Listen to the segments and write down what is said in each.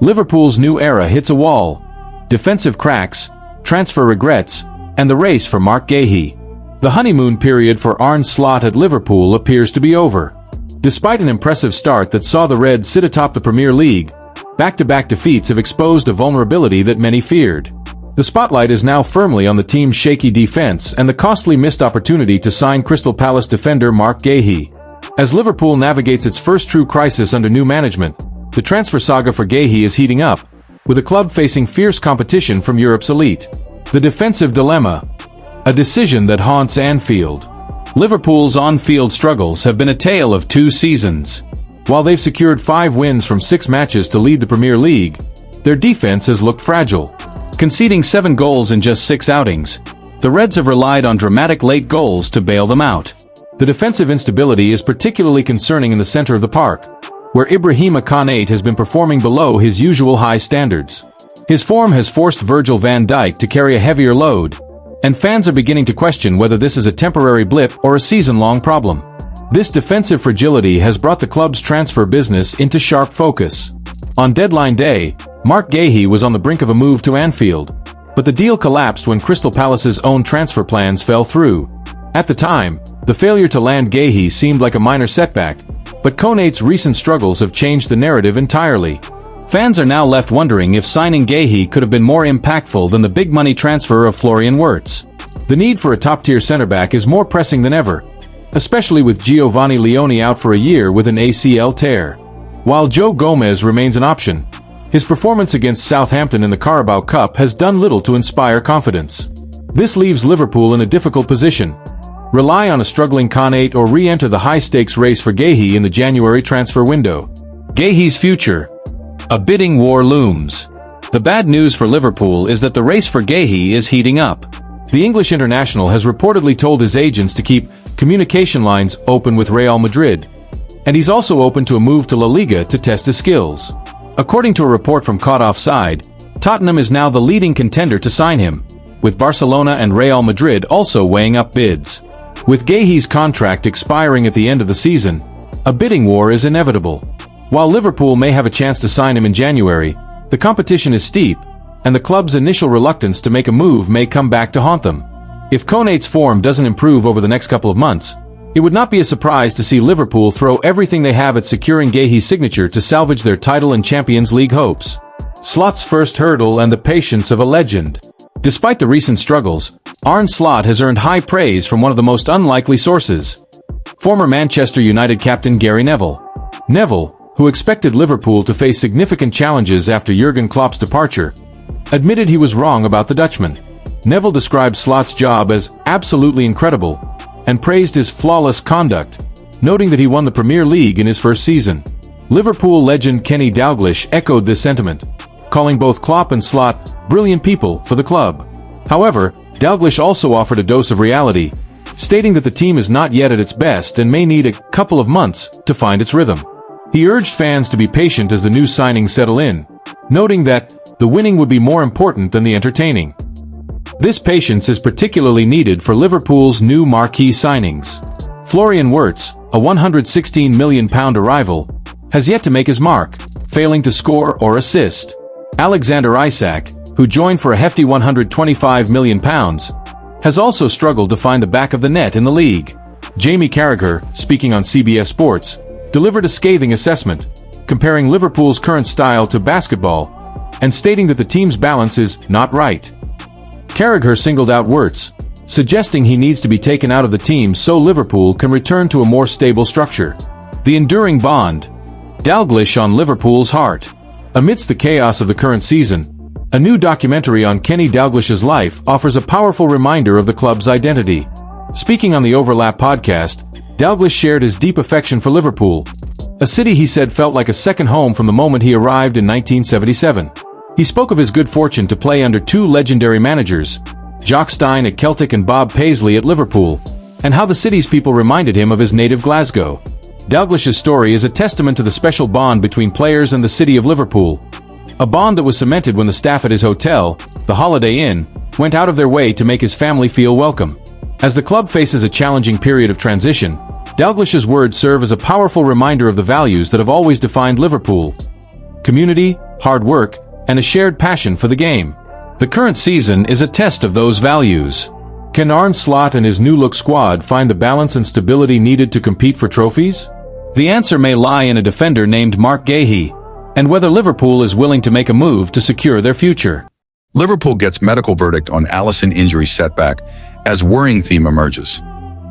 Liverpool's new era hits a wall. Defensive cracks, transfer regrets, and the race for Marc Guehi. The honeymoon period for Arne Slot at Liverpool appears to be over. Despite an impressive start that saw the Reds sit atop the Premier League, back-to-back defeats have exposed a vulnerability that many feared. The spotlight is now firmly on the team's shaky defense and the costly missed opportunity to sign Crystal Palace defender Marc Guehi. As Liverpool navigates its first true crisis under new management, the transfer saga for Guehi is heating up, with the club facing fierce competition from Europe's elite. The defensive dilemma. A decision that haunts Anfield. Liverpool's on-field struggles have been a tale of 2 seasons. While they've secured 5 wins from 6 matches to lead the Premier League, their defense has looked fragile. Conceding 7 goals in just 6 outings, the Reds have relied on dramatic late goals to bail them out. The defensive instability is particularly concerning in the center of the park, where Ibrahima Konate has been performing below his usual high standards. His form has forced Virgil van Dijk to carry a heavier load, and fans are beginning to question whether this is a temporary blip or a season-long problem. This defensive fragility has brought the club's transfer business into sharp focus. On deadline day, Marc Guehi was on the brink of a move to Anfield, but the deal collapsed when Crystal Palace's own transfer plans fell through. At the time, the failure to land Guehi seemed like a minor setback, but Konate's recent struggles have changed the narrative entirely. Fans are now left wondering if signing Guehi could have been more impactful than the big-money transfer of Florian Wirtz. The need for a top-tier center-back is more pressing than ever, especially with Giovanni Leone out for a year with an ACL tear. While Joe Gomez remains an option, his performance against Southampton in the Carabao Cup has done little to inspire confidence. This leaves Liverpool in a difficult position. Rely on a struggling Konate or re-enter the high-stakes race for Guehi in the January transfer window. Guehi's future. A bidding war looms. The bad news for Liverpool is that the race for Guehi is heating up. The English international has reportedly told his agents to keep communication lines open with Real Madrid, and he's also open to a move to La Liga to test his skills. According to a report from Caught Offside, Tottenham is now the leading contender to sign him, with Barcelona and Real Madrid also weighing up bids. With Guehi's contract expiring at the end of the season, a bidding war is inevitable. While Liverpool may have a chance to sign him in January, the competition is steep, and the club's initial reluctance to make a move may come back to haunt them. If Konate's form doesn't improve over the next couple of months, it would not be a surprise to see Liverpool throw everything they have at securing Guehi's signature to salvage their title and Champions League hopes. Slot's first hurdle and the patience of a legend. Despite the recent struggles, Arne Slot has earned high praise from one of the most unlikely sources. Former Manchester United captain Gary Neville. Neville, who expected Liverpool to face significant challenges after Jurgen Klopp's departure, admitted he was wrong about the Dutchman. Neville described Slot's job as absolutely incredible and praised his flawless conduct, noting that he won the Premier League in his first season. Liverpool legend Kenny Dalglish echoed this sentiment, calling both Klopp and Slot brilliant people for the club. However, Dalglish also offered a dose of reality, stating that the team is not yet at its best and may need a couple of months to find its rhythm. He urged fans to be patient as the new signings settle in, noting that the winning would be more important than the entertaining. This patience is particularly needed for Liverpool's new marquee signings. Florian Wirtz, a £116 million arrival, has yet to make his mark, failing to score or assist. Alexander Isak, who joined for a hefty £125 million, has also struggled to find the back of the net in the league. Jamie Carragher, speaking on CBS Sports, delivered a scathing assessment, comparing Liverpool's current style to basketball, and stating that the team's balance is not right. Carragher singled out Wirtz, suggesting he needs to be taken out of the team so Liverpool can return to a more stable structure. The enduring bond. Dalglish on Liverpool's heart. Amidst the chaos of the current season, a new documentary on Kenny Dalglish's life offers a powerful reminder of the club's identity. Speaking on the Overlap podcast, Dalglish shared his deep affection for Liverpool, a city he said felt like a second home from the moment he arrived in 1977. He spoke of his good fortune to play under 2 legendary managers, Jock Stein at Celtic and Bob Paisley at Liverpool, and how the city's people reminded him of his native Glasgow. Dalglish's story is a testament to the special bond between players and the city of Liverpool, a bond that was cemented when the staff at his hotel, the Holiday Inn, went out of their way to make his family feel welcome. As the club faces a challenging period of transition, Dalglish's words serve as a powerful reminder of the values that have always defined Liverpool: community, hard work, and a shared passion for the game. The current season is a test of those values. Can Arne Slot and his new-look squad find the balance and stability needed to compete for trophies? The answer may lie in a defender named Marc Guehi, and whether Liverpool is willing to make a move to secure their future. Liverpool gets medical verdict on Alisson injury setback as worrying theme emerges.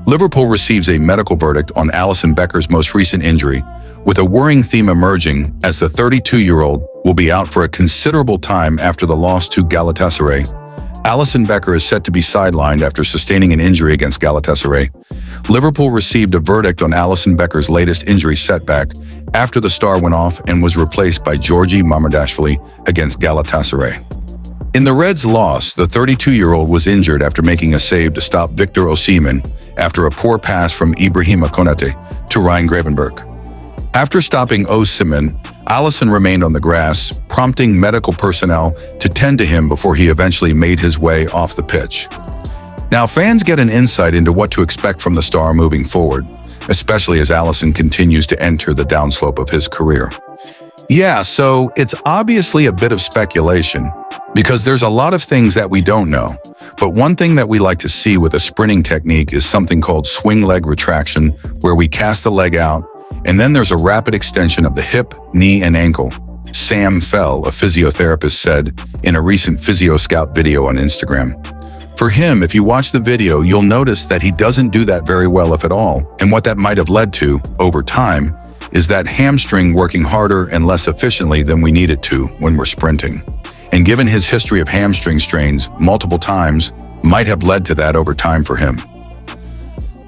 Liverpool receives a medical verdict on Alisson Becker's most recent injury, with a worrying theme emerging as the 32-year-old will be out for a considerable time after the loss to Galatasaray. Alisson Becker is set to be sidelined after sustaining an injury against Galatasaray. Liverpool received a verdict on Alisson Becker's latest injury setback after the star went off and was replaced by Georgi Mamardashvili against Galatasaray. In the Reds' loss, the 32-year-old was injured after making a save to stop Victor Osimhen after a poor pass from Ibrahima Konate to Ryan Gravenberch. After stopping Osimhen, Alisson remained on the grass, prompting medical personnel to tend to him before he eventually made his way off the pitch. Now fans get an insight into what to expect from the star moving forward, especially as Alisson continues to enter the downslope of his career. Yeah, so it's obviously a bit of speculation, because there's a lot of things that we don't know. But one thing that we like to see with a sprinting technique is something called swing leg retraction, where we cast the leg out, and then there's a rapid extension of the hip, knee, and ankle. Sam Fell, a physiotherapist, said in a recent Physio Scout video on Instagram. For him, if you watch the video, you'll notice that he doesn't do that very well, if at all. And what that might have led to, over time, is that hamstring working harder and less efficiently than we need it to when we're sprinting. And given his history of hamstring strains multiple times, might have led to that over time for him.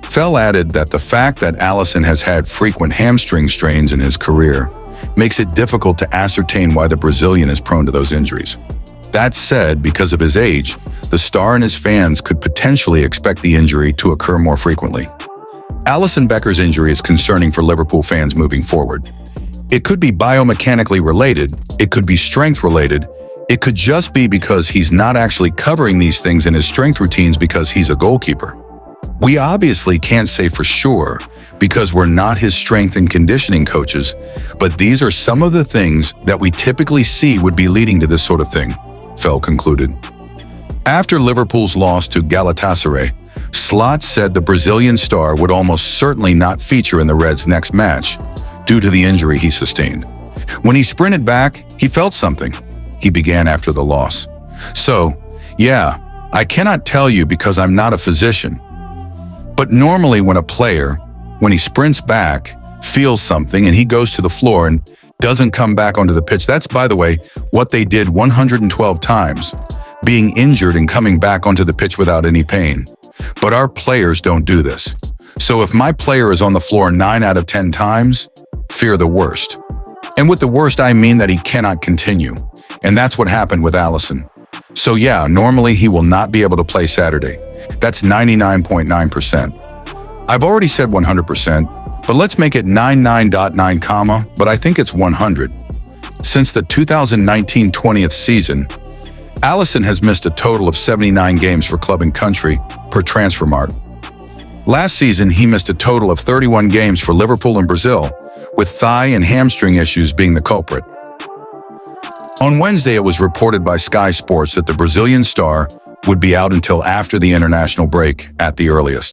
Fell added that the fact that Alisson has had frequent hamstring strains in his career makes it difficult to ascertain why the Brazilian is prone to those injuries. That said, because of his age, the star and his fans could potentially expect the injury to occur more frequently. Alisson Becker's injury is concerning for Liverpool fans moving forward. It could be biomechanically related, it could be strength related, it could just be because he's not actually covering these things in his strength routines because he's a goalkeeper. We obviously can't say for sure because we're not his strength and conditioning coaches, but these are some of the things that we typically see would be leading to this sort of thing, Fell concluded. After Liverpool's loss to Galatasaray, Slot said the Brazilian star would almost certainly not feature in the Reds' next match due to the injury he sustained. When he sprinted back, he felt something, he began after the loss. So, yeah, I cannot tell you because I'm not a physician. But normally when a player, when he sprints back, feels something and he goes to the floor and doesn't come back onto the pitch, that's, by the way, what they did 112 times, being injured and coming back onto the pitch without any pain. But our players don't do this. So if my player is on the floor 9 out of 10 times, fear the worst. And with the worst, I mean that he cannot continue. And that's what happened with Alisson. So yeah, normally he will not be able to play Saturday. That's 99.9%. I've already said 100%, but let's make it 99.9 comma, but I think it's 100. Since the 2019-20th season, Alisson has missed a total of 79 games for club and country per Transfermarkt. Last season, he missed a total of 31 games for Liverpool and Brazil, with thigh and hamstring issues being the culprit. On Wednesday, it was reported by Sky Sports that the Brazilian star would be out until after the international break at the earliest.